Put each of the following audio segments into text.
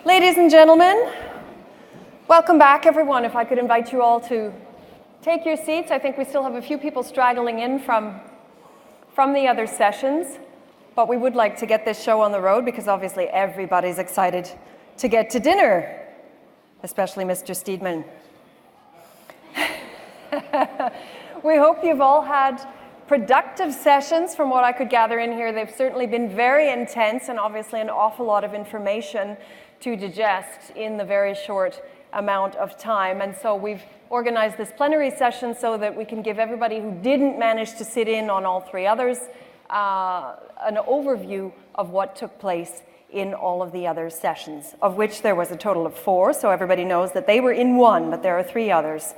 Ladies and gentlemen, welcome back, everyone. If I could invite you all to take your seats. I think we still have a few people straggling in from the other sessions, but we would like to get this show on the road because obviously everybody's excited to get to dinner, especially Mr. Steedman. We hope you've all had productive sessions from what I could gather in here. They've certainly been very intense and obviously an awful lot of information to digest in the very short amount of time. And so we've organized this plenary session so that we can give everybody who didn't manage to sit in on all three others an overview of what took place in all of the other sessions, of which there was a total of 4, so everybody knows that they were in one, but there are 3 others.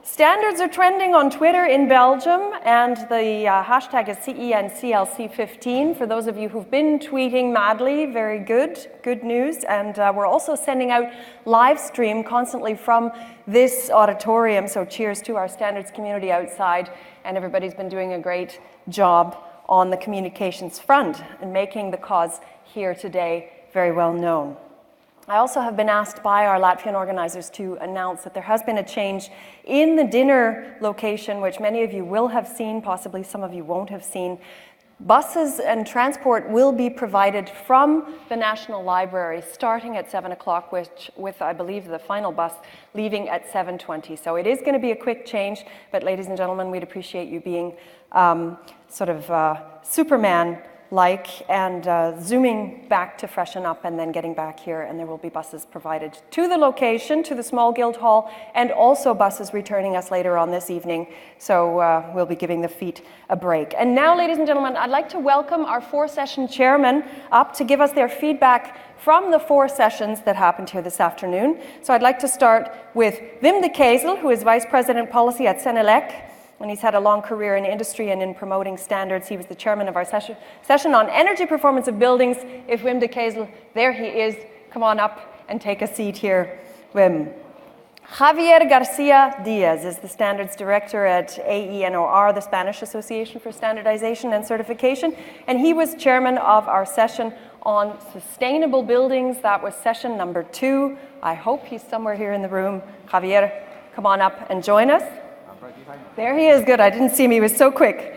Standards are trending on Twitter in Belgium, and the hashtag is CENCLC15. For those of you who've been tweeting madly, very good news. And we're also sending out live stream constantly from this auditorium, so cheers to our standards community outside. And everybody's been doing a great job on the communications front and making the cause here today very well known. I also have been asked by our Latvian organizers to announce that there has been a change in the dinner location, which many of you will have seen, possibly some of you won't have seen. Buses and transport will be provided from the National Library starting at 7 o'clock, with, I believe, the final bus leaving at 7:20. So it is going to be a quick change, but ladies and gentlemen, we'd appreciate you being Superman-like and zooming back to freshen up and then getting back here, and there will be buses provided to the location, to the small guild hall, and also buses returning us later on this evening, so we'll be giving the feet a break. And now, ladies and gentlemen, I'd like to welcome our 4-session chairmen up to give us their feedback from the 4 sessions that happened here this afternoon. So I'd like to start with Wim de Kesel, who is Vice President Policy at CENELEC, and he's had a long career in industry and in promoting standards. He was the chairman of our session on energy performance of buildings. If Wim de Kesel, there he is, come on up and take a seat here, Wim. Javier Garcia Diàz is the standards director at AENOR, the Spanish Association for Standardization and Certification, and he was chairman of our session on sustainable buildings. That was session number 2. I hope he's somewhere here in the room. Javier, come on up and join us. There he is, good, I didn't see him, he was so quick.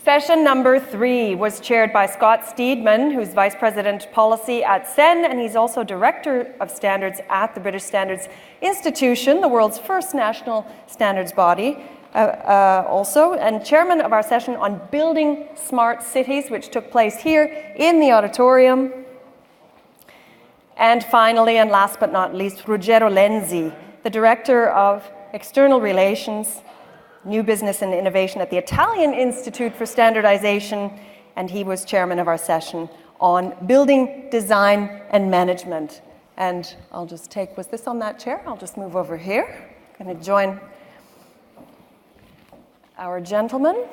Session number 3 was chaired by Scott Steedman, who's Vice President Policy at CEN, and he's also Director of Standards at the British Standards Institution, the world's first national standards body, also, and chairman of our session on building smart cities, which took place here in the auditorium. And finally, and last but not least, Ruggero Lensi, the Director of External Relations, New Business and Innovation at the Italian Institute for Standardization, and he was chairman of our session on building design and management. And I'll just take, was this on that chair? I'll just move over here. I'm going to join our gentlemen.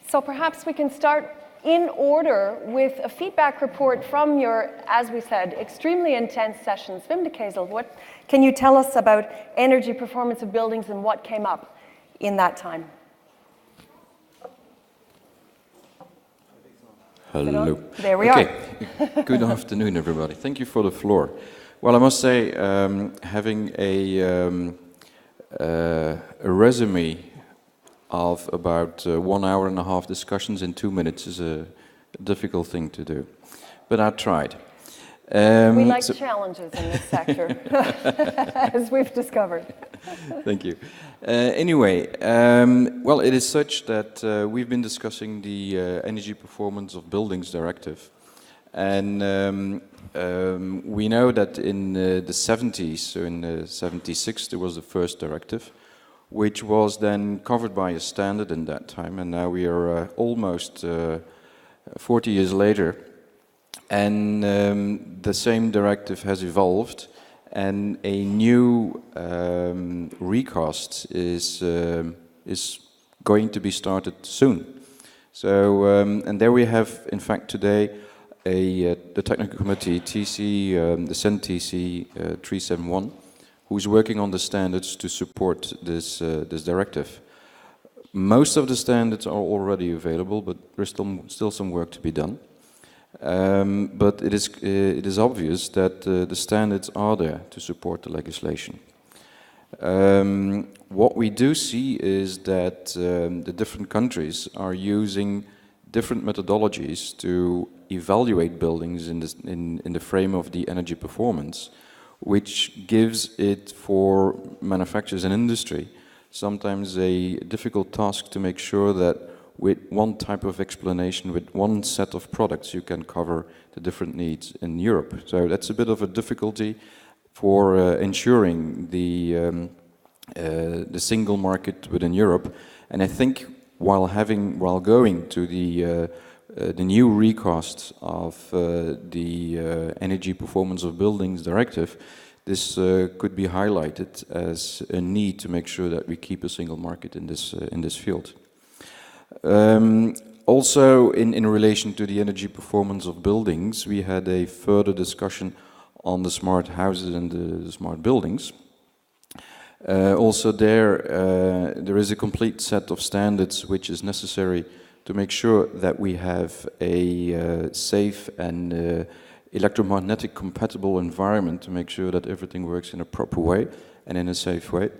So perhaps we can start in order with a feedback report from your, as we said, extremely intense sessions. Wim de Kesel, what can you tell us about energy performance of buildings and what came up in that time? Hello. There we are. Good afternoon, everybody. Thank you for the floor. Well, I must say, having a resume of about 1 hour and a half discussions in 2 minutes is a difficult thing to do, but I tried. We like challenges in this sector, as we've discovered. Thank you. Anyway, well, it is such that we've been discussing the Energy Performance of Buildings Directive, and we know that in the 70s, so in 76, there was the first directive, which was then covered by a standard in that time, and now we are almost 40 years later, and the same directive has evolved, and a new recast is going to be started soon. So, and there we have, in fact, today the technical committee, the CEN TC 371, who's working on the standards to support this directive. Most of the standards are already available, but there's still some work to be done. But it is obvious that the standards are there to support the legislation. What we do see is that the different countries are using different methodologies to evaluate buildings in the frame of the energy performance, which gives it for manufacturers and industry sometimes a difficult task to make sure that with one type of explanation, with one set of products, you can cover the different needs in Europe. So that's a bit of a difficulty for ensuring the single market within Europe. And I think while going to the new recast of the Energy Performance of Buildings Directive, this could be highlighted as a need to make sure that we keep a single market in this field. Also, in relation to the energy performance of buildings, we had a further discussion on the smart houses and the smart buildings. Also there is a complete set of standards which is necessary to make sure that we have a safe and electromagnetic compatible environment to make sure that everything works in a proper way and in a safe way.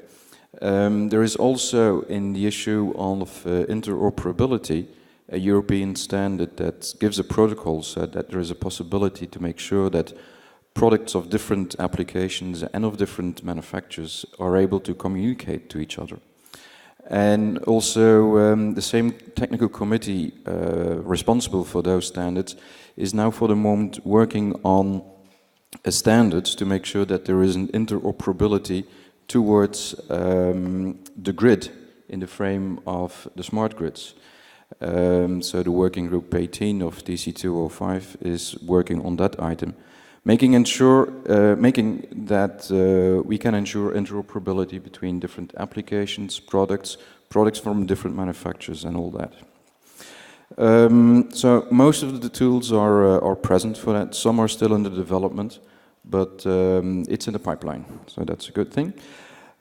There is also, in the issue of interoperability, a European standard that gives a protocol so that there is a possibility to make sure that products of different applications and of different manufacturers are able to communicate to each other. And also the same technical committee responsible for those standards is now for the moment working on a standard to make sure that there is an interoperability towards the grid in the frame of the smart grids. So the working group 18 of DC205 is working on that item, making that we can ensure interoperability between different applications, products from different manufacturers and all that. So most of the tools are present for that. Some are still under development, but it's in the pipeline, so that's a good thing.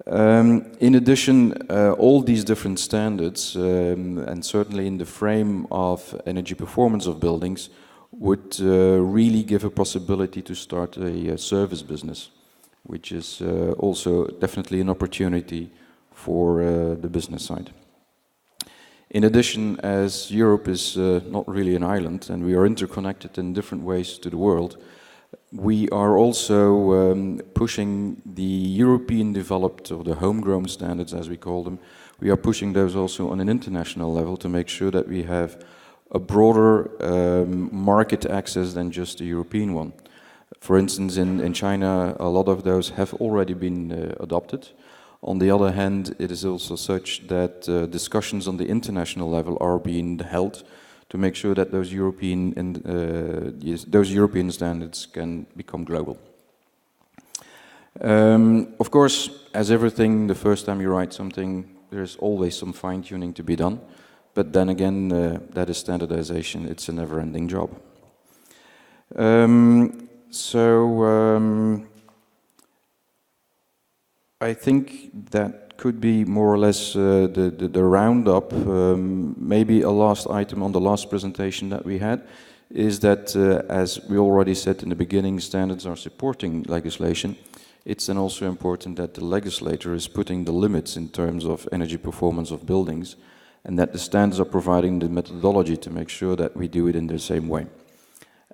In addition, all these different standards, and certainly in the frame of energy performance of buildings, would really give a possibility to start a service business, which is also definitely an opportunity for the business side. In addition, as Europe is not really an island and we are interconnected in different ways to the world, we are also pushing the European developed or the homegrown standards, as we call them. We are pushing those also on an international level to make sure that we have a broader market access than just the European one. For instance, in China, a lot of those have already been adopted. On the other hand, it is also such that discussions on the international level are being held to make sure that those European standards can become global. Of course, as everything, the first time you write something, there's always some fine-tuning to be done. But then again, that is standardization. It's a never-ending job. I think that could be more or less the roundup. Maybe a last item on the last presentation that we had is that, as we already said in the beginning, standards are supporting legislation. It's then also important that the legislator is putting the limits in terms of energy performance of buildings, and that the standards are providing the methodology to make sure that we do it in the same way.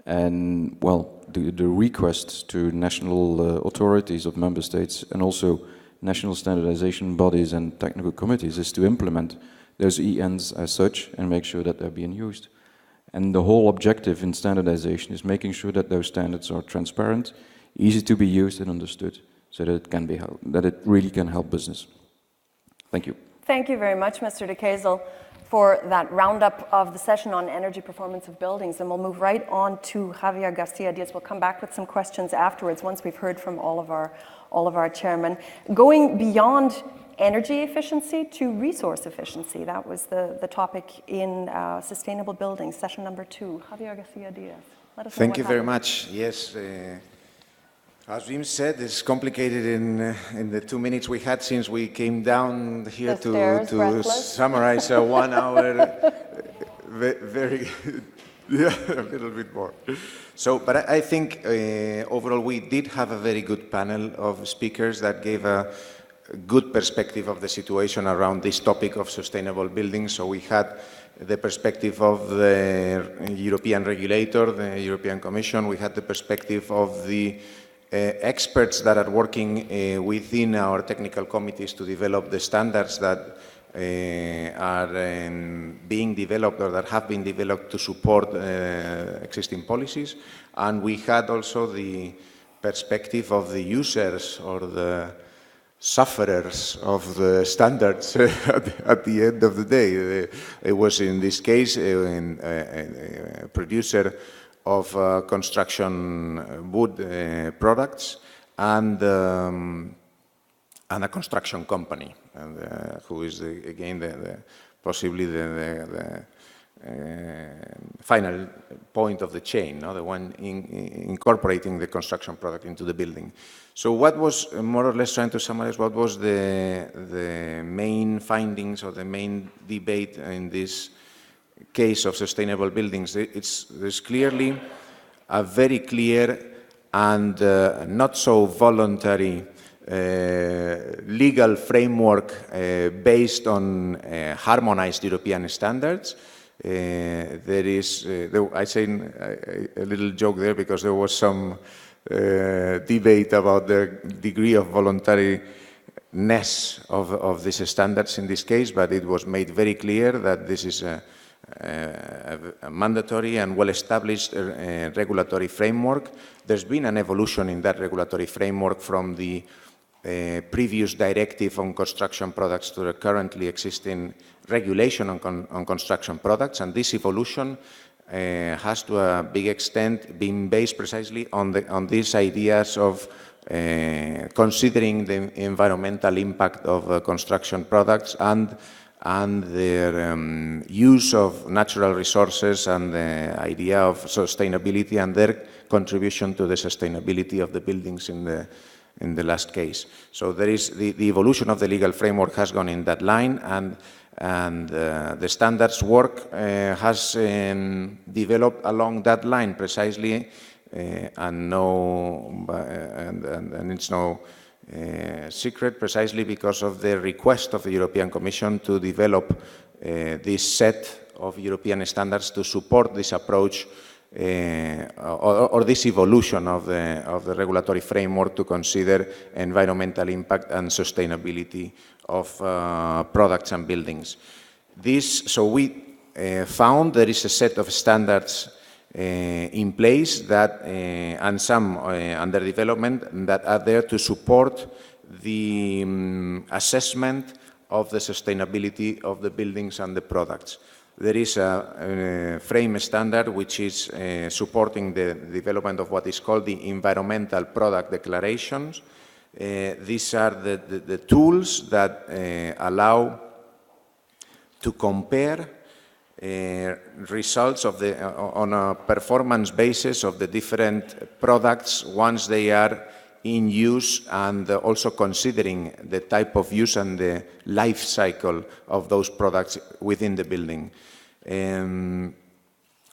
And, well, the request to national authorities of member states and also national standardization bodies and technical committees is to implement those ENs as such and make sure that they're being used. And the whole objective in standardization is making sure that those standards are transparent, easy to be used and understood, so that it can be that it really can help business. Thank you. Thank you very much, Mr. de Kesel, for that roundup of the session on energy performance of buildings. And we'll move right on to Javier Garcia Diàz. We'll come back with some questions afterwards once we've heard from all of our chairmen. Going beyond energy efficiency to resource efficiency, that was the topic in sustainable buildings, session number 2. Javier Garcia Diàz. Let us know. Thank you very much. Yes. As Wim said, it's complicated in the 2 minutes we had since we came down here to summarize a 1 hour very Yeah, a little bit more. So, but I think overall we did have a very good panel of speakers that gave a good perspective of the situation around this topic of sustainable buildings. So we had the perspective of the European regulator, the European Commission. We had the perspective of the experts that are working within our technical committees to develop the standards that are being developed or that have been developed to support existing policies. And we had also the perspective of the users or the sufferers of the standards at the end of the day. It was, in this case, a producer of construction wood products and a construction company, and, who is, again, possibly the final point of the chain, no? The one incorporating the construction product into the building. So what was, more or less trying to summarize, what was the main findings or the main debate in this case of sustainable buildings? There's clearly a very clear and not so voluntary legal framework based on harmonized European standards. There is, I say a little joke there because there was some debate about the degree of voluntariness of these standards in this case, but it was made very clear that this is a mandatory and well-established regulatory framework. There's been an evolution in that regulatory framework from the previous directive on construction products to the currently existing regulation on construction products, and this evolution has to a big extent been based precisely on these ideas of considering the environmental impact of construction products and their use of natural resources and the idea of sustainability and their contribution to the sustainability of the buildings in the last case. So there is the evolution of the legal framework has gone in that line, and the standards work has developed along that line precisely, and it's no secret, precisely because of the request of the European Commission to develop this set of European standards to support this approach or this evolution of the regulatory framework to consider environmental impact and sustainability of products and buildings. So we found there is a set of standards in place that, and some under development, that are there to support the assessment of the sustainability of the buildings and the products. There is a frame standard which is supporting the development of what is called the environmental product declarations. These are the tools that allow to compare results of on a performance basis of the different products once they are in use, and also considering the type of use and the life cycle of those products within the building.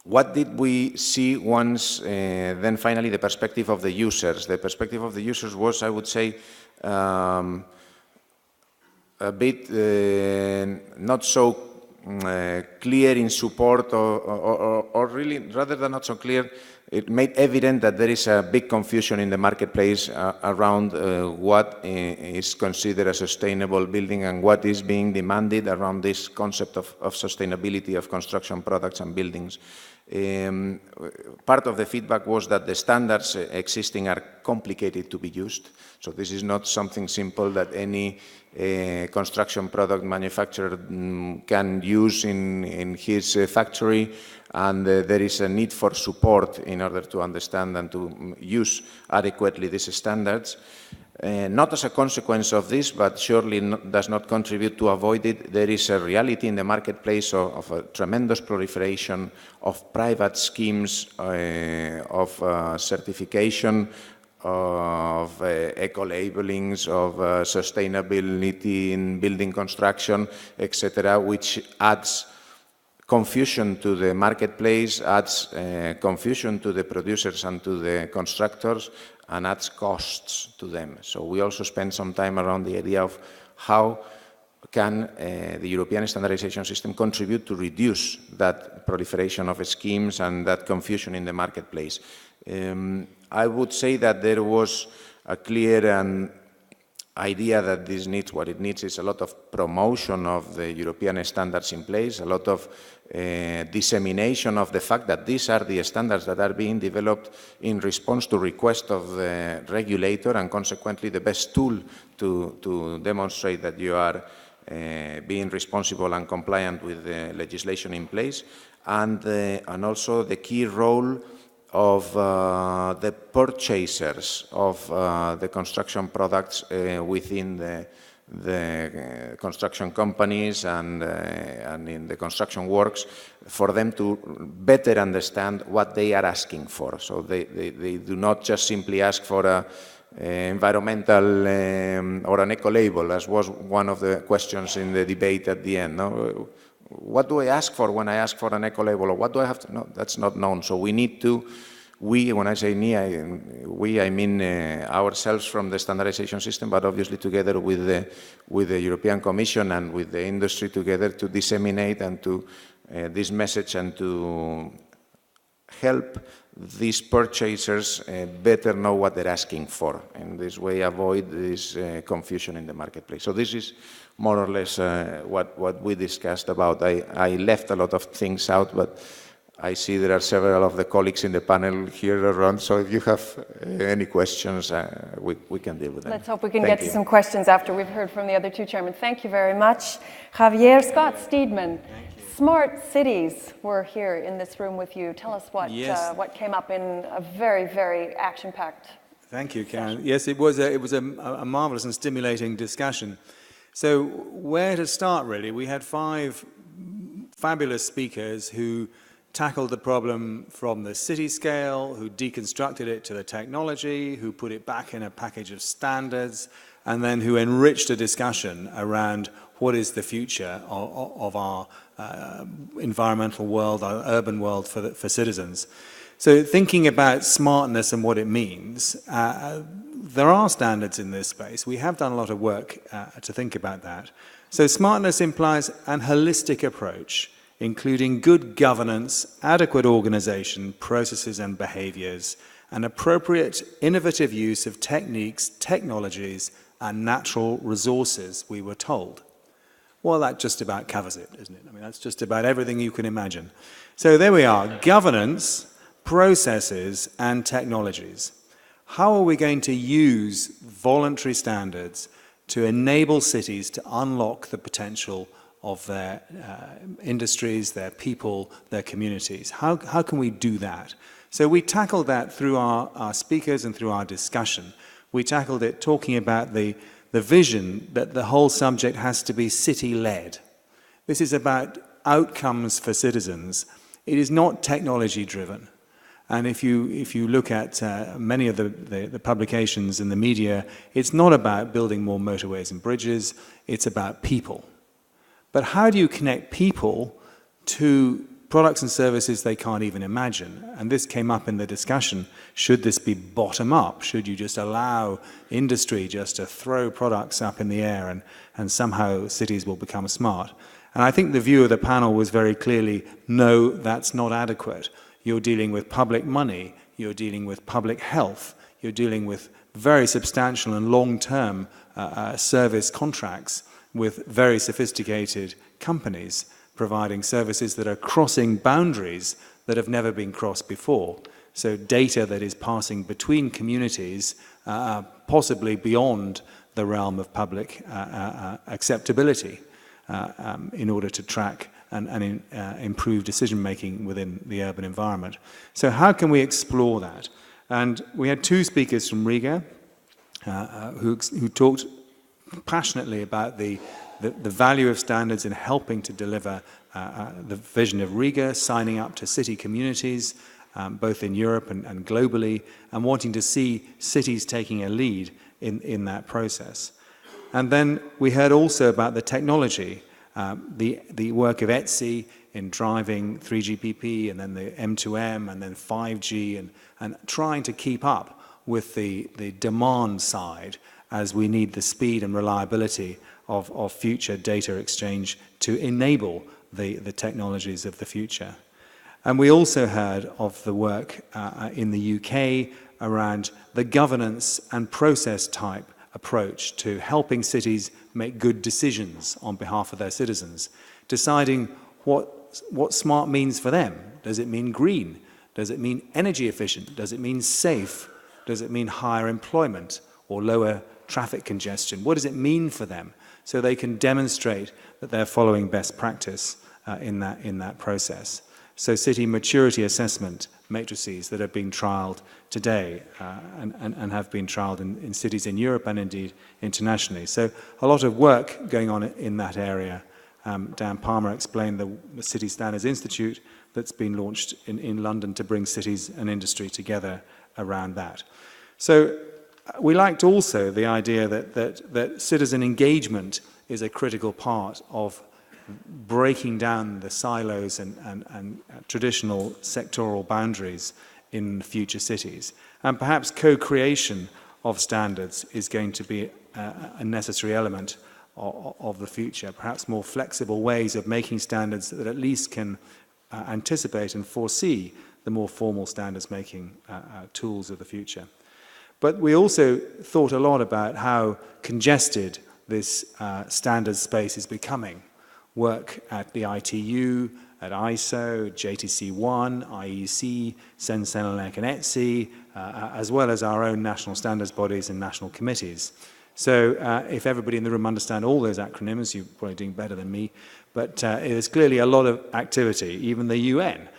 What did we see once, then finally, the perspective of the users? The perspective of the users was, I would say, a bit not so clear in support, or really, rather than not so clear, it made evident that there is a big confusion in the marketplace around what is considered a sustainable building and what is being demanded around this concept of sustainability of construction products and buildings. Part of the feedback was that the standards existing are complicated to be used. So this is not something simple that any construction product manufacturer can use in his factory, and there is a need for support in order to understand and to use adequately these standards. Not as a consequence of this, but surely does not contribute to avoid it, there is a reality in the marketplace of a tremendous proliferation of private schemes of certification, of eco-labelings, of sustainability in building construction, etc., which adds confusion to the marketplace, adds confusion to the producers and to the constructors, and adds costs to them. So we also spend some time around the idea of how can the European standardization system contribute to reduce that proliferation of schemes and that confusion in the marketplace. I would say that there was a clear idea that this needs, what it needs is a lot of promotion of the European standards in place, a lot of dissemination of the fact that these are the standards that are being developed in response to request of the regulator, and consequently the best tool to demonstrate that you are being responsible and compliant with the legislation in place, and also the key role of the purchasers of the construction products within the construction companies and in the construction works, for them to better understand what they are asking for. So they do not just simply ask for a environmental or an eco label, as was one of the questions in the debate at the end. No? What do I ask for when I ask for an eco label, or what do I have to? No, that's not known. So we need to. When I say we, I mean ourselves from the standardization system, but obviously together with the European Commission and with the industry together to disseminate and to this message and to help these purchasers better know what they're asking for, and this way avoid this confusion in the marketplace. So this is more or less what we discussed about. I left a lot of things out, but I see there are several of the colleagues in the panel here around, so if you have any questions, we can deal with them. Let's hope we can get to some questions after we've heard from the other two chairmen. Thank you very much. Javier, Scott, Steedman, smart cities were here in this room with you. Tell us what came up in a very, very action-packed Thank you, Karin. Yes, it was a marvelous and stimulating discussion. So where to start, really? We had 5 fabulous speakers who tackled the problem from the city scale, who deconstructed it to the technology, who put it back in a package of standards, and then who enriched a discussion around what is the future of our environmental world, our urban world for citizens. So thinking about smartness and what it means, there are standards in this space. We have done a lot of work to think about that. So smartness implies an holistic approach, including good governance, adequate organization, processes and behaviors, and appropriate innovative use of techniques, technologies, and natural resources, we were told. Well, that just about covers it, isn't it? I mean, that's just about everything you can imagine. So there we are, governance, processes, and technologies. How are we going to use voluntary standards to enable cities to unlock the potential of their industries, their people, their communities? How can we do that? So we tackled that through our speakers and through our discussion. We tackled it talking about the vision that the whole subject has to be city-led. This is about outcomes for citizens. It is not technology-driven. And if you look at many of the publications in the media, it's not about building more motorways and bridges, it's about people. But how do you connect people to products and services they can't even imagine? And this came up in the discussion. Should this be bottom-up? Should you just allow industry just to throw products up in the air and somehow cities will become smart? And I think the view of the panel was very clearly, no, that's not adequate. You're dealing with public money, you're dealing with public health, you're dealing with very substantial and long-term service contracts with very sophisticated companies providing services that are crossing boundaries that have never been crossed before. So data that is passing between communities, possibly beyond the realm of public acceptability in order to track and improve decision-making within the urban environment. So how can we explore that? And we had 2 speakers from Riga who talked passionately about the value of standards in helping to deliver the vision of Riga, signing up to city communities, both in Europe and globally, and wanting to see cities taking a lead in that process. And then we heard also about the technology, the work of ETSI in driving 3GPP and then the M2M and then 5G and trying to keep up with the demand side as we need the speed and reliability of future data exchange to enable the technologies of the future. And we also heard of the work in the UK around the governance and process type approach to helping cities make good decisions on behalf of their citizens, deciding what smart means for them. Does it mean green? Does it mean energy efficient? Does it mean safe? Does it mean higher employment or lower traffic congestion? What does it mean for them? So they can demonstrate that they're following best practice in that process. So city maturity assessment matrices that are being trialled today and have been trialled in cities in Europe and indeed internationally. So a lot of work going on in that area. Dan Palmer explained the City Standards Institute that's been launched in London to bring cities and industry together around that. So we liked also the idea that citizen engagement is a critical part of breaking down the silos and traditional sectoral boundaries in future cities. And perhaps co-creation of standards is going to be a necessary element of the future, perhaps more flexible ways of making standards that at least can anticipate and foresee the more formal standards making tools of the future. But we also thought a lot about how congested this standards space is becoming. Work at the ITU, at ISO, JTC1, IEC, CENELEC and ETSI, as well as our own national standards bodies and national committees. So if everybody in the room understand all those acronyms, you're probably doing better than me, but there's clearly a lot of activity, even the UN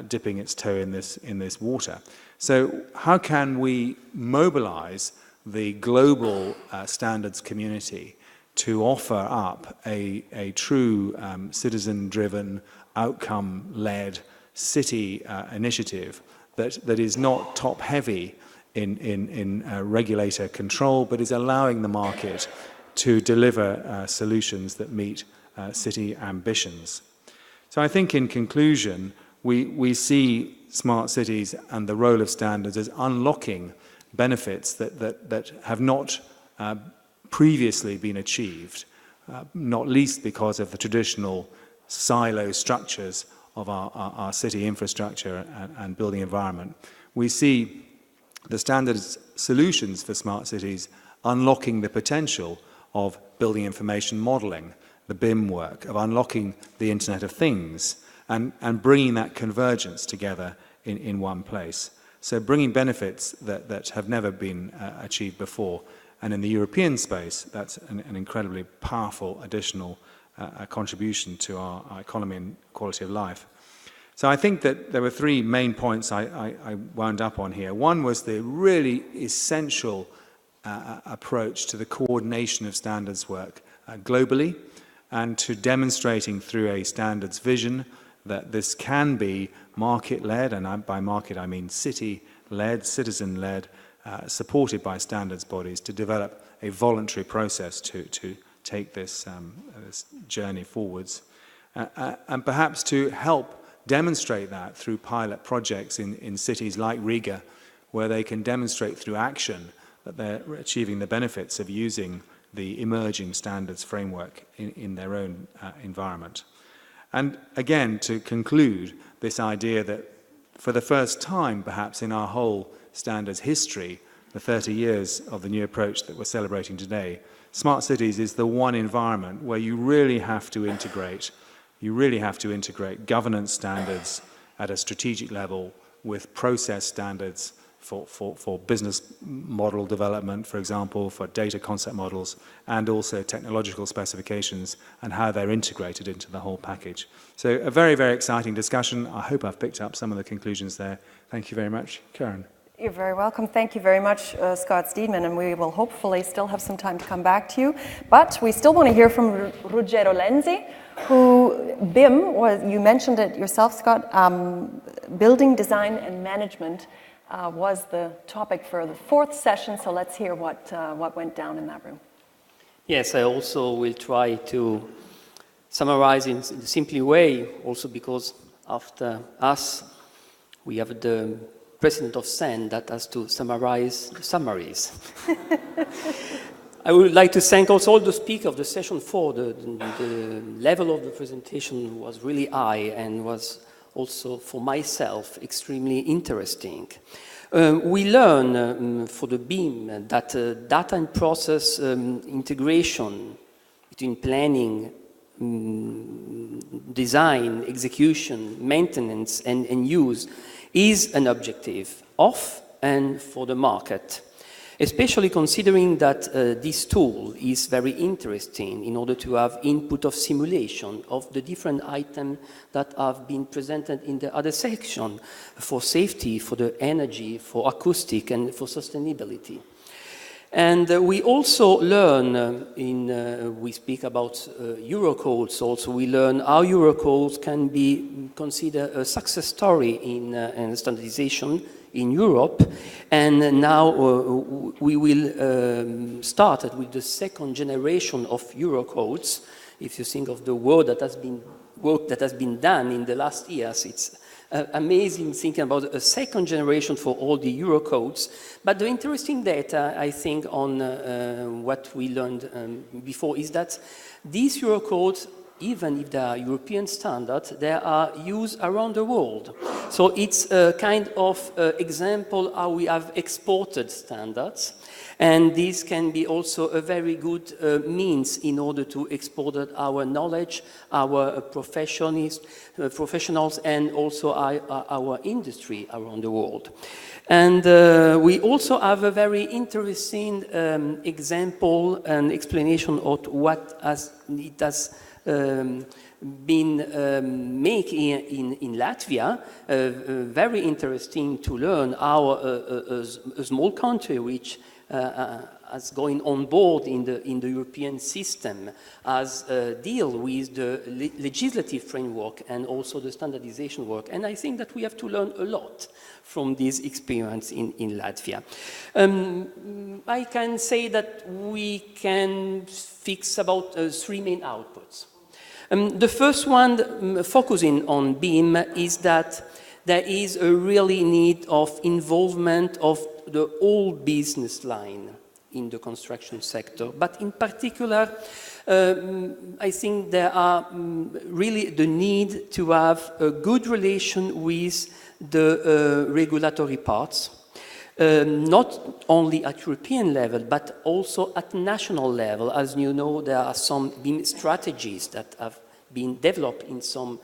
dipping its toe in this water. So how can we mobilize the global standards community to offer up a true citizen-driven, outcome-led city initiative that is not top-heavy in regulator control, but is allowing the market to deliver solutions that meet city ambitions. So I think in conclusion, we see smart cities and the role of standards as unlocking benefits that have not previously been achieved, not least because of the traditional silo structures of our city infrastructure and building environment. We see the standards solutions for smart cities unlocking the potential of building information modeling, the BIM work, of unlocking the Internet of Things, and bringing that convergence together in one place. So bringing benefits that have never been achieved before. And in the European space, that's an incredibly powerful additional contribution to our economy and quality of life. So I think that there were three main points I wound up on here. One was the really essential approach to the coordination of standards work globally, and to demonstrating through a standards vision that this can be market-led, and by market I mean city-led, citizen-led, supported by standards bodies to develop a voluntary process to take this journey forwards. And perhaps to help demonstrate that through pilot projects in cities like Riga, where they can demonstrate through action that they're achieving the benefits of using the emerging standards framework in their own environment. And again, to conclude, this idea that for the first time, perhaps in our whole standards history, the 30 years of the new approach that we're celebrating today, smart cities is the one environment where you really have to integrate governance standards at a strategic level with process standards for business model development, for example, for data concept models, and also technological specifications and how they're integrated into the whole package. So a very, very exciting discussion. I hope I've picked up some of the conclusions there. Thank you very much. Karin. You're very welcome. Thank you very much, Scott Steedman, and we will hopefully still have some time to come back to you. But we still want to hear from Ruggero Lensi, who BIM was, you mentioned it yourself, Scott, building design and management was the topic for the fourth session, so let's hear what went down in that room. Yes, I also will try to summarize in a simple way, also because after us, we have the president of CEN that has to summarize the summaries. I would like to thank also all the speakers of the session 4. The level of the presentation was really high and was also, for myself, extremely interesting. We learn for the BIM that data and process integration between planning, design, execution, maintenance, and use is an objective of and for the market, especially considering that this tool is very interesting in order to have input of simulation of the different items that have been presented in the other section for safety, for the energy, for acoustic, and for sustainability. And we also learn, we speak about Eurocodes also, we learn how Eurocodes can be considered a success story in standardization in Europe. And now we will start with the second generation of Eurocodes. If you think of the work that has been done in the last years, it's amazing thinking about a second generation for all the Eurocodes. But the interesting data, I think, on what we learned before is that these Eurocodes, even if they are European standards, they are used around the world. So it's a kind of example how we have exported standards. And this can be also a very good means in order to export our knowledge, our professionals, and also our industry around the world. And we also have a very interesting example and explanation of what it has been made in Latvia. Very interesting to learn how a small country which as going on board in the European system as deal with the legislative framework and also the standardization work. And I think that we have to learn a lot from this experience in Latvia. I can say that we can fix about 3 main outputs. The first one, focusing on BIM, is that there is a really need of involvement of the whole business line in the construction sector. But in particular, I think there are really the need to have a good relation with the regulatory parts, not only at European level, but also at national level. As you know, there are some BIM strategies that have been developed in some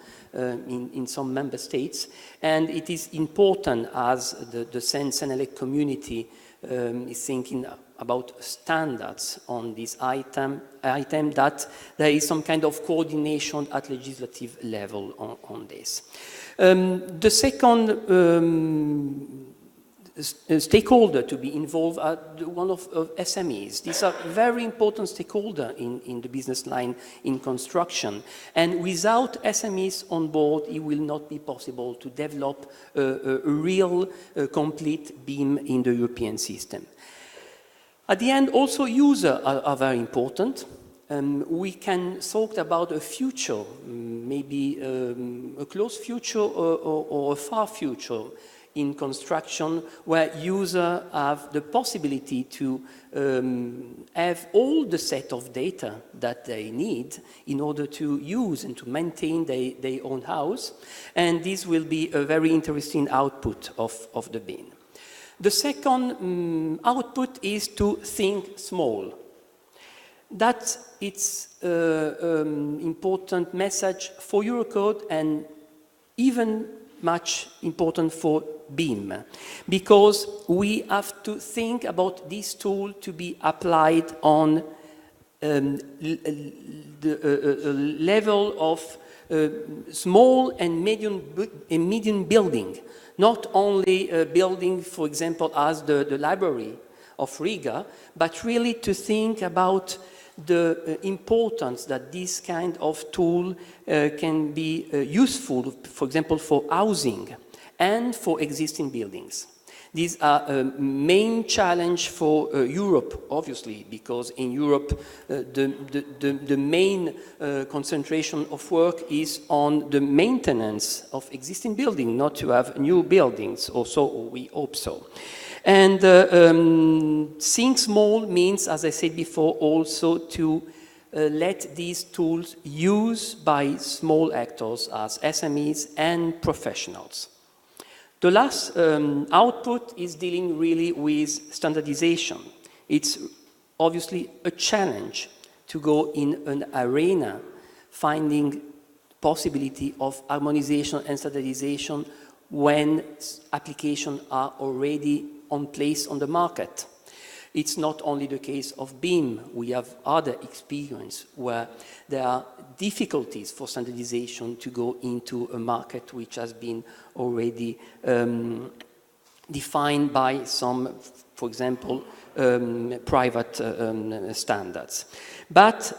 member states, and it is important as the CENELEC community is thinking about standards on this item that there is some kind of coordination at legislative level on this. The second stakeholder to be involved are one of SMEs. These are very important stakeholders in the business line in construction. And without SMEs on board, it will not be possible to develop a real complete BIM in the European system. At the end, also users are very important. We can talk about a future, maybe a close future or a far future in construction, where users have the possibility to have all the set of data that they need in order to use and to maintain their own house. And this will be a very interesting output of the BIM. The second output is to think small. That it's an important message for Eurocode and even much important for BIM, because we have to think about this tool to be applied on the level of small and medium building, not only a building, for example, as the library of Riga, but really to think about the importance that this kind of tool can be useful, for example, for housing and for existing buildings. These are a main challenge for Europe, obviously, because in Europe the main concentration of work is on the maintenance of existing buildings, not to have new buildings, or so we hope so. And think small means, as I said before, also to let these tools used by small actors as SMEs and professionals. The last output is dealing really with standardization. It's obviously a challenge to go in an arena finding possibility of harmonization and standardization when applications are already on place on the market. It's not only the case of BIM. We have other experience where there are difficulties for standardization to go into a market which has been already defined by some, for example, private standards. But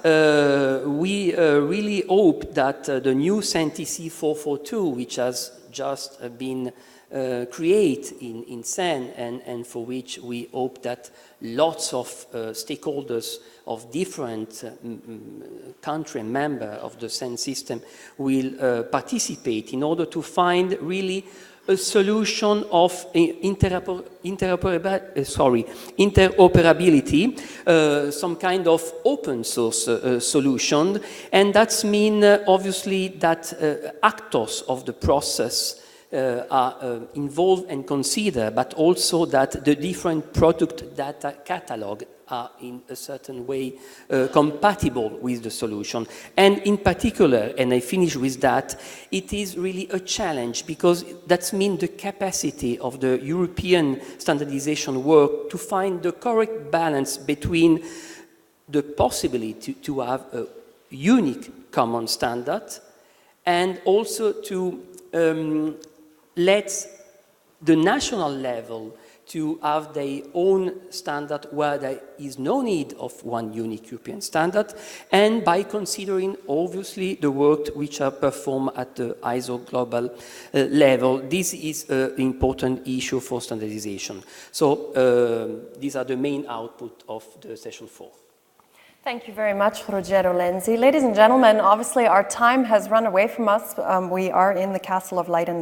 we really hope that the new CENTC 442, which has just been create in CEN, and for which we hope that lots of stakeholders of different country and member of the CEN system will participate in order to find really a solution of interoperability, some kind of open source solution, and that's mean obviously that actors of the process are involved and considered, but also that the different product data catalog are in a certain way compatible with the solution. And in particular, and I finish with that, it is really a challenge because that means the capacity of the European standardization work to find the correct balance between the possibility to have a unique common standard and also to let the national level to have their own standard where there is no need of one unique European standard, and by considering obviously the work which are performed at the ISO global level. This is an important issue for standardization. So these are the main output of the session 4. Thank you very much, Ruggero, Lensi. Ladies and gentlemen, obviously our time has run away from us. We are in the Castle of Light, and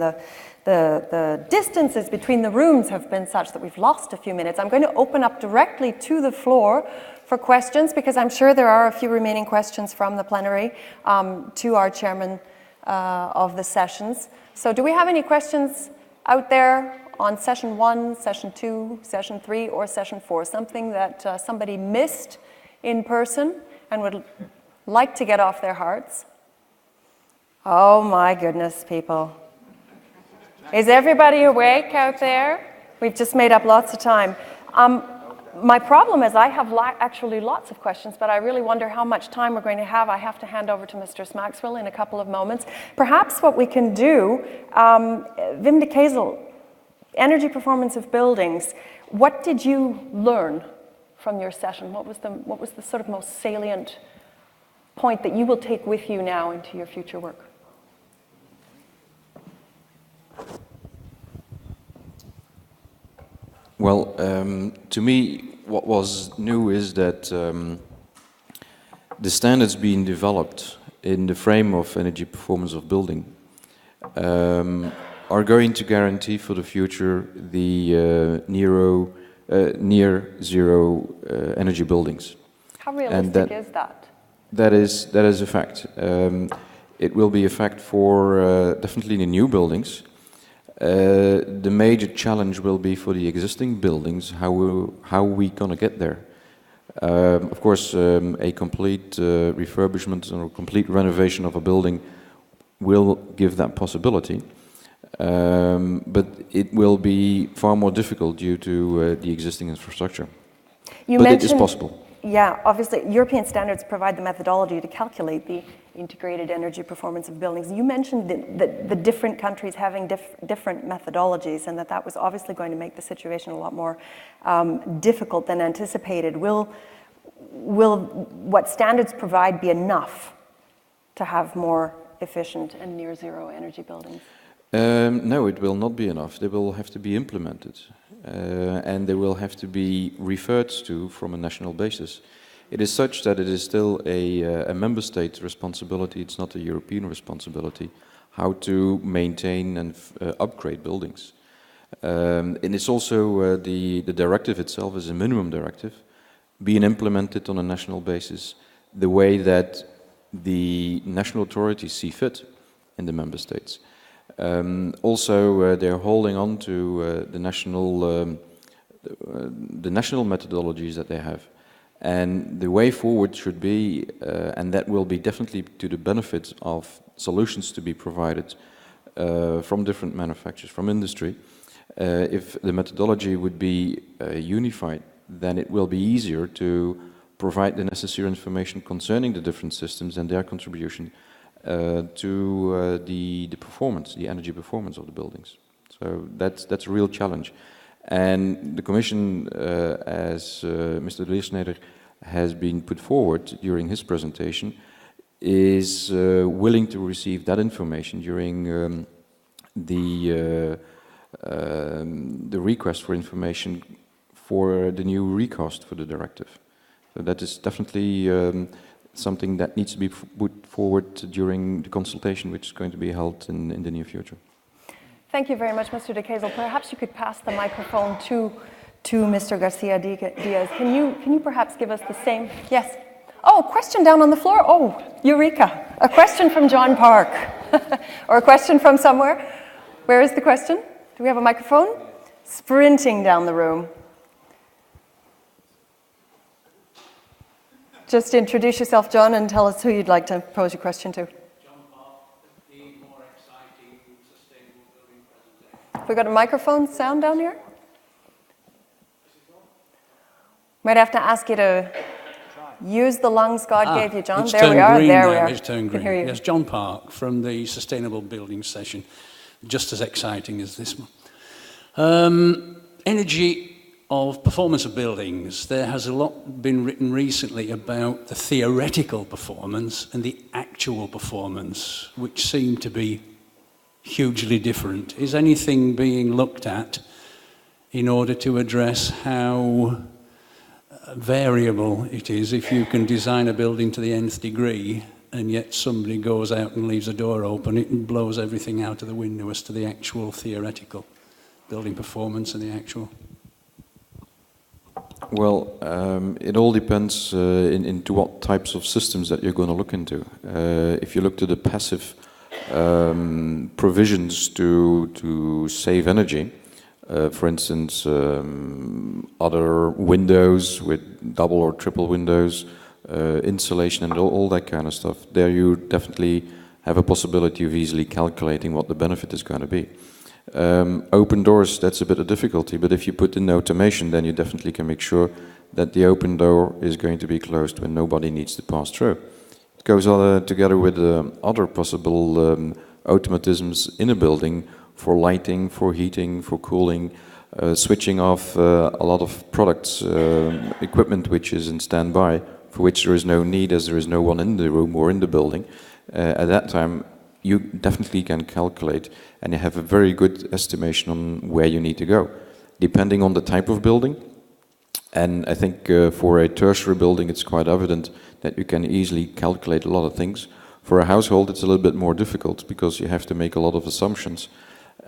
the distances between the rooms have been such that we've lost a few minutes. I'm going to open up directly to the floor for questions, because I'm sure there are a few remaining questions from the plenary to our chairman of the sessions. So do we have any questions out there on session 1, session 2, session 3, or session 4? Something that somebody missed in person and would like to get off their hearts? Oh my goodness, people. Is everybody awake out there? We've just made up lots of time. My problem is I have actually lots of questions, but I really wonder how much time we're going to have. I have to hand over to Mr. Smaxwell in a couple of moments. Perhaps what we can do, Wim de Kesel, energy performance of buildings. What did you learn from your session? What was the sort of most salient point that you will take with you now into your future work? Well, to me, what was new is that the standards being developed in the frame of energy performance of building are going to guarantee for the future the near zero energy buildings. How realistic is that? That is a fact. It will be a fact for definitely the new buildings. The major challenge will be for the existing buildings, how we gonna get there. Of course, a complete refurbishment or complete renovation of a building will give that possibility, but it will be far more difficult due to the existing infrastructure. But it is possible. Yeah, obviously, European standards provide the methodology to calculate the integrated energy performance of buildings. You mentioned the different countries having different methodologies, and that was obviously going to make the situation a lot more difficult than anticipated. Will what standards provide be enough to have more efficient and near zero energy buildings? No, it will not be enough. They will have to be implemented, and they will have to be referred to from a national basis. It is such that it is still a member state responsibility, it's not a European responsibility, how to maintain and upgrade buildings. And it's also the directive itself is a minimum directive, being implemented on a national basis the way that the national authorities see fit in the member states. Also, they're holding on to the national methodologies that they have. And the way forward should be, and that will be definitely to the benefit of solutions to be provided from different manufacturers, from industry. If the methodology would be unified, then it will be easier to provide the necessary information concerning the different systems and their contribution to the performance, the energy performance of the buildings. So that's a real challenge. And the Commission, as Mr. Leersneder has been put forward during his presentation, is willing to receive that information during the request for information for the new recast for the directive. So that is definitely something that needs to be put forward during the consultation, which is going to be held in the near future. Thank you very much, Mr. de Kesel. Perhaps you could pass the microphone to Mr. Garcia Diàz. Can you perhaps give us the same? Yes. Oh, question down on the floor. Oh, Eureka. A question from John Park. Or a question from somewhere. Where is the question? Do we have a microphone? Sprinting down the room. Just introduce yourself, John, and tell us who you'd like to pose your question to. Have we got a microphone sound down here? Might have to ask you to use the lungs God gave you, John. There we are. There we are. It's turned green. Yes, John Park from the Sustainable Building session. Just as exciting as this one. Energy of performance of buildings. There has a lot been written recently about the theoretical performance and the actual performance, which seem to be hugely different. Is anything being looked at in order to address how variable it is if you can design a building to the nth degree and yet somebody goes out and leaves a door open, it blows everything out of the window as to the actual theoretical building performance and the actual? Well, it all depends into what types of systems that you're going to look into. If you look to the passive provisions to save energy, for instance, other windows with double or triple windows, insulation and all that kind of stuff, there you definitely have a possibility of easily calculating what the benefit is going to be. Open doors, that's a bit of difficulty, but if you put in automation, then you definitely can make sure that the open door is going to be closed when nobody needs to pass through. It goes together with other possible automatisms in a building for lighting, for heating, for cooling, switching off a lot of products, equipment which is in standby, for which there is no need as there is no one in the room or in the building. At that time, you definitely can calculate and you have a very good estimation on where you need to go, depending on the type of building. And I think for a tertiary building, it's quite evident that you can easily calculate a lot of things. For a household, it's a little bit more difficult because you have to make a lot of assumptions,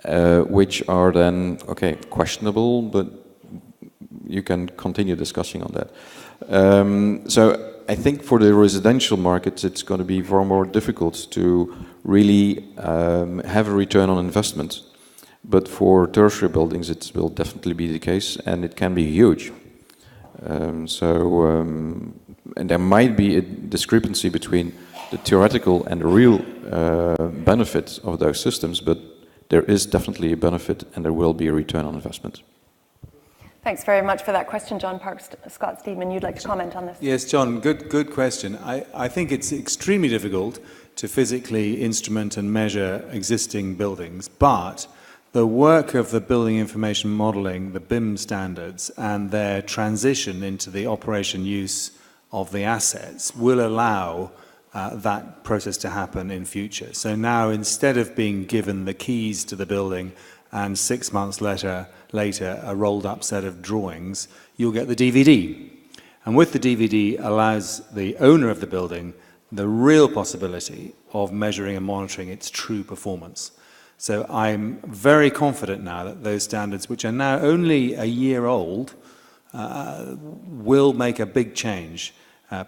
which are then, okay, questionable, but you can continue discussing on that. So I think for the residential markets, it's going to be far more difficult to really have a return on investment. But for tertiary buildings, it will definitely be the case, and it can be huge. And there might be a discrepancy between the theoretical and the real benefits of those systems, but there is definitely a benefit and there will be a return on investment. Thanks very much for that question, John Park. Scott Steedman, you'd like to comment on this? Yes, John, good question. I think it's extremely difficult to physically instrument and measure existing buildings, but the work of the building information modeling, the BIM standards, and their transition into the operation use of the assets will allow that process to happen in future. So now, instead of being given the keys to the building and 6 months later a rolled up set of drawings, you'll get the DVD. And with the DVD allows the owner of the building the real possibility of measuring and monitoring its true performance. So I'm very confident now that those standards, which are now only a year old, will make a big change,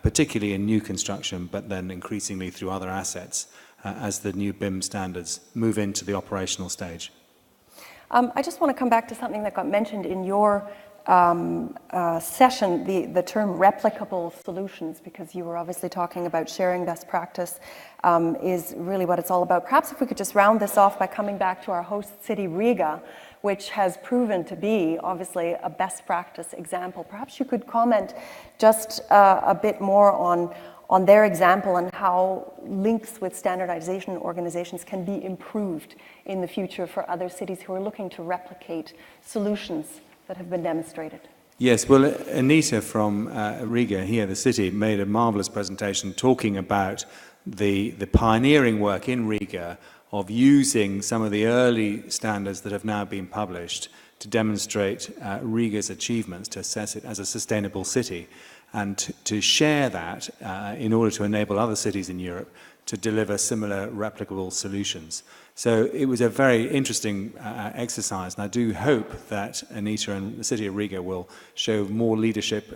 particularly in new construction, but then increasingly through other assets as the new BIM standards move into the operational stage. I just want to come back to something that got mentioned in your session, the term replicable solutions, because you were obviously talking about sharing best practice is really what it's all about. Perhaps if we could just round this off by coming back to our host city, Riga, which has proven to be obviously a best practice example. Perhaps you could comment just a bit more on their example and how links with standardization organizations can be improved in the future for other cities who are looking to replicate solutions that have been demonstrated. Yes, well, Anita from Riga, here, the city, made a marvelous presentation talking about the pioneering work in Riga of using some of the early standards that have now been published to demonstrate Riga's achievements, to assess it as a sustainable city, and to share that in order to enable other cities in Europe to deliver similar replicable solutions. So it was a very interesting exercise, and I do hope that Anita and the city of Riga will show more leadership,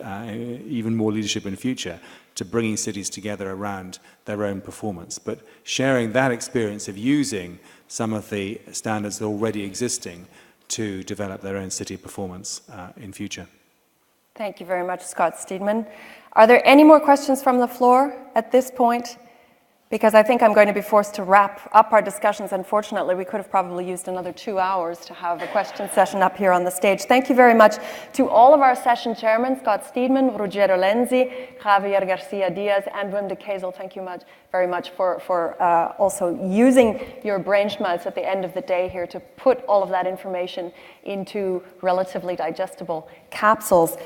even more leadership in future, to bringing cities together around their own performance. But sharing that experience of using some of the standards already existing to develop their own city performance in future. Thank you very much, Scott Steedman. Are there any more questions from the floor at this point? Because I think I'm going to be forced to wrap up our discussions. Unfortunately, we could have probably used another 2 hours to have a question session up here on the stage. Thank you very much to all of our session chairmen, Scott Steedman, Ruggero, Lensi, Javier, Garcia, Diàz, and Wim de Kesel. Thank you very much for also using your brain schmaltz at the end of the day here to put all of that information into relatively digestible capsules.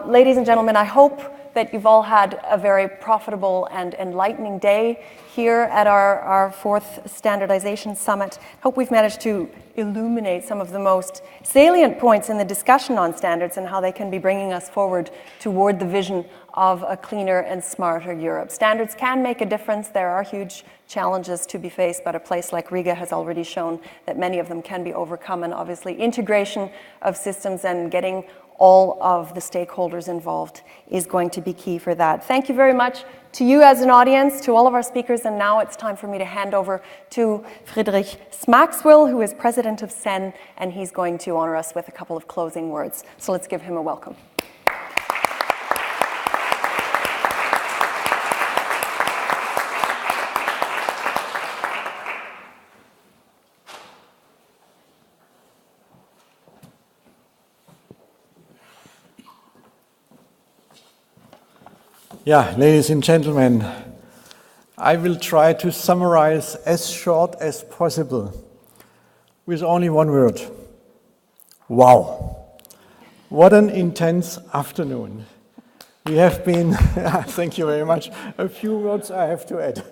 Ladies and gentlemen, I hope that you've all had a very profitable and enlightening day here at our fourth Standardization Summit. Hope we've managed to illuminate some of the most salient points in the discussion on standards and how they can be bringing us forward toward the vision of a cleaner and smarter Europe. Standards can make a difference. There are huge challenges to be faced, but a place like Riga has already shown that many of them can be overcome, and obviously integration of systems and getting all of the stakeholders involved is going to be key for that. Thank you very much to you as an audience, to all of our speakers, and now it's time for me to hand over to Friedrich Smaxwell, who is president of CEN, and he's going to honor us with a couple of closing words. So let's give him a welcome. Yeah, ladies and gentlemen, I will try to summarize as short as possible with only one word. Wow. What an intense afternoon. We have been, thank you very much, a few words I have to add.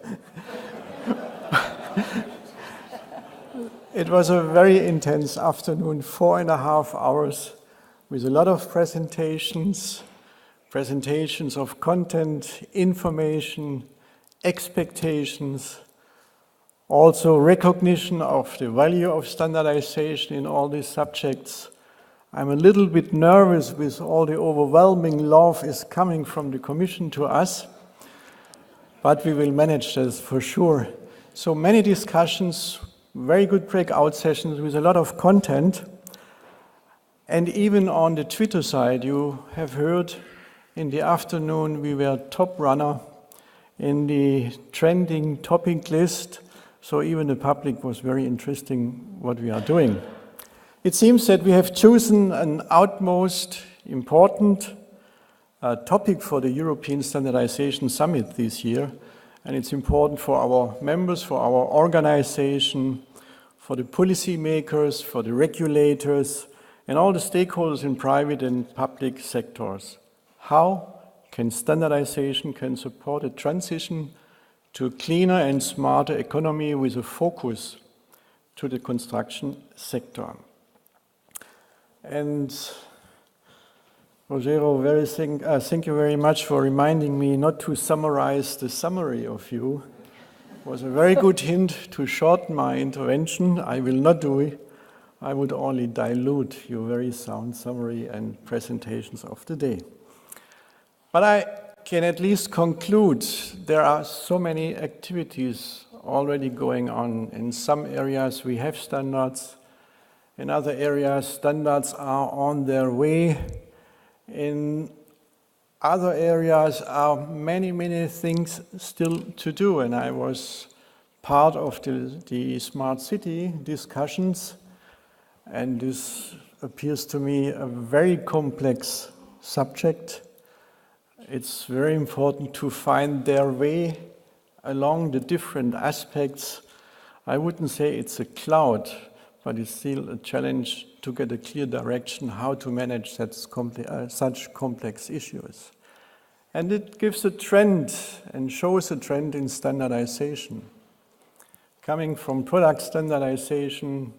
It was a very intense afternoon, 4.5 hours, with a lot of presentations of content, information, expectations, also recognition of the value of standardization in all these subjects. I'm a little bit nervous with all the overwhelming love is coming from the Commission to us, but we will manage this for sure. So many discussions, very good breakout sessions with a lot of content. And even on the Twitter side, you have heard in the afternoon we were top runner in the trending topic list, so even the public was very interesting what we are doing. It seems that we have chosen an utmost important topic for the European Standardization Summit this year, and it's important for our members, for our organization, for the policy makers, for the regulators, and all the stakeholders in private and public sectors. How can standardization support a transition to a cleaner and smarter economy with a focus to the construction sector. And Ruggero, thank you very much for reminding me not to summarize the summary of you. It was a very good hint to shorten my intervention. I will not do it. I would only dilute your very sound summary and presentations of the day. But I can at least conclude there are so many activities already going on. In some areas we have standards. In other areas, standards are on their way. In other areas are many, many things still to do. And I was part of the smart city discussions. And this appears to me a very complex subject. It's very important to find their way along the different aspects. I wouldn't say it's a cloud, but it's still a challenge to get a clear direction how to manage such complex issues. And it gives a trend and shows a trend in standardization. Coming from product standardization,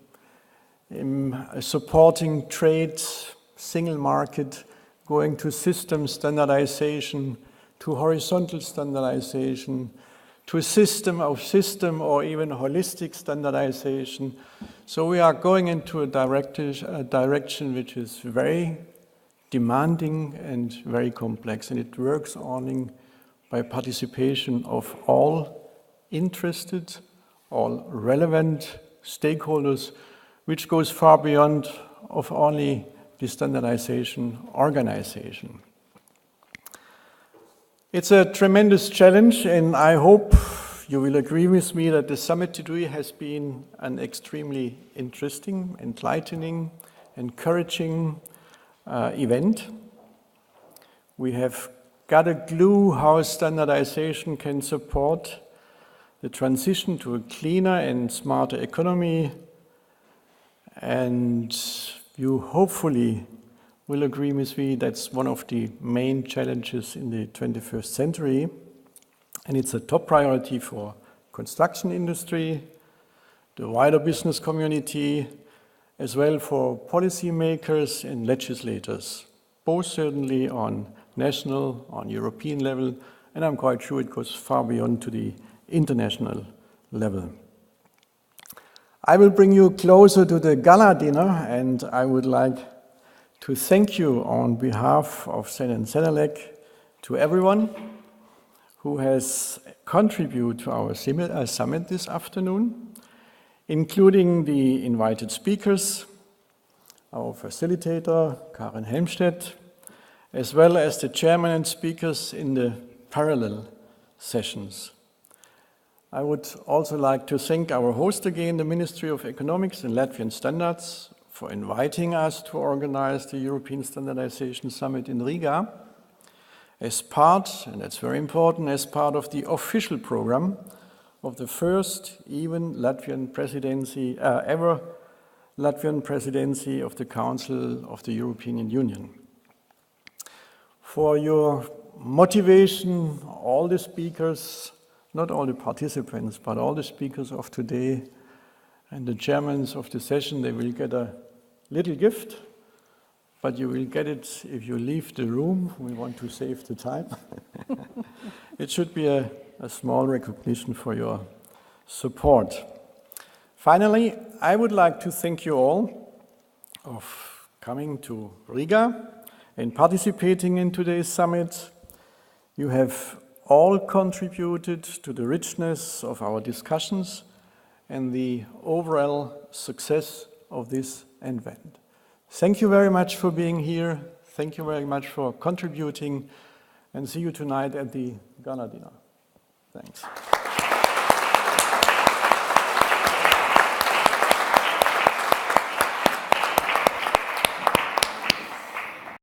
supporting trade, single market, going to system standardization, to horizontal standardization, to a system of system or even holistic standardization. So we are going into a direction which is very demanding and very complex, and it works only by participation of all interested, all relevant stakeholders, which goes far beyond of only the standardization organization. It's a tremendous challenge, and I hope you will agree with me that the summit today has been an extremely interesting, enlightening, encouraging event. We have got a clue how standardization can support the transition to a cleaner and smarter economy, and you hopefully will agree with me that's one of the main challenges in the 21st century, and it's a top priority for construction industry, the wider business community, as well for policymakers and legislators, both certainly on national, on European level, and I'm quite sure it goes far beyond to the international level. I will bring you closer to the gala dinner, and I would like to thank you on behalf of CEN and CENELEC to everyone who has contributed to our summit this afternoon, including the invited speakers, our facilitator, Karin Helmstaedt, as well as the chairman and speakers in the parallel sessions. I would also like to thank our host again, the Ministry of Economics and Latvian Standards, for inviting us to organize the European Standardization Summit in Riga as part, and that's very important, as part of the official program of the first even Latvian presidency, ever Latvian presidency of the Council of the European Union. For your motivation, all the speakers, not all the participants, but all the speakers of today and the chairmen of the session, they will get a little gift, but you will get it if you leave the room. We want to save the time. It should be a small recognition for your support. Finally, I would like to thank you all of coming to Riga and participating in today's summit. You have all contributed to the richness of our discussions and the overall success of this event. Thank you very much for being here. Thank you very much for contributing, and see you tonight at the gala dinner. Thanks.